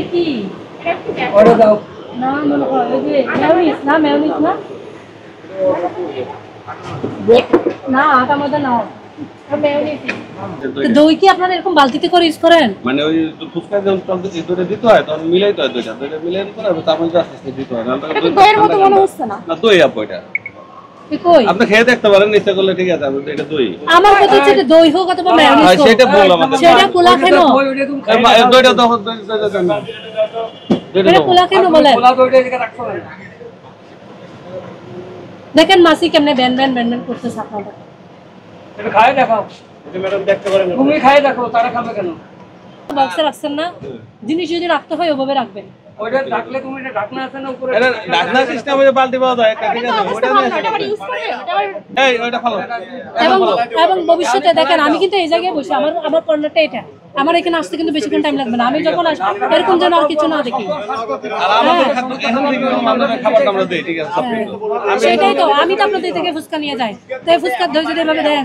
কি অর্ডার দাও না মনে হয় ওই যে মেয়োনিজ না না আটা ময়দা না দই কি আপনারা এরকম বালতিতে করে ইউজ করেন? মানে ওই ফুচকা যখন চলতে দুটো দিতে হয় তখন মিলাইতে হয় দুইটা মিলাই দিতে হবে তারপর আস্তে আস্তে দিতে হয় না দইয়ের মতো মনে হচ্ছে না। না দই আপু এটা কই আপনি খেয়ে দেখতে পারেন ইচ্ছা করলে ঠিক আছে আপনি এটা দই আমার কথা হচ্ছে এটা দই হোক অথবা মেয়োনিজ হোক সেটা বললাম সেটা পোলা কেন দইটা তখন এটা পোলা কেন বলেন পোলা দইটা এদিকে রাখছো না দেখেন মাসি কেমনে ব্যান ব্যান ব্যান ব্যান করতেছে আপনারা এটা খায় দেখাও এটা ম্যাডাম দেখতে পারেন তুমি খায় দেখো তারা খাবে কেন বক্সে রাখছেন না জিনিস যদি রাখতে হয় ওভাবে রাখবেন ওইটা রাখলে তুমি এটা ঢাকনা আছে না উপরে এটা ঢাকনা সিস্টেম হয়ে বালতি পাওয়া যায় একটা ঠিক আছে ওটা ইউজ করে এই ওটা ভালো এবং ভবিষ্যতে দেখেন আমি কিন্তু এই জায়গায় বসে আমার কর্নারটা এটা আমার এখানে আসতে কিন্তু বেশিক্ষণ টাইম লাগবে না আমি যখন আসবো এরকম যেন আর কিছু না দেখি আর আমাদের খাদ্য এখন থেকে আমাদের খাবার আমরা দেই ঠিক আছে সব সেটাই তো আমি তো আপনাদের থেকে ফুচকা নিয়ে যাই তো ফুচকা দই যদি এভাবে দেন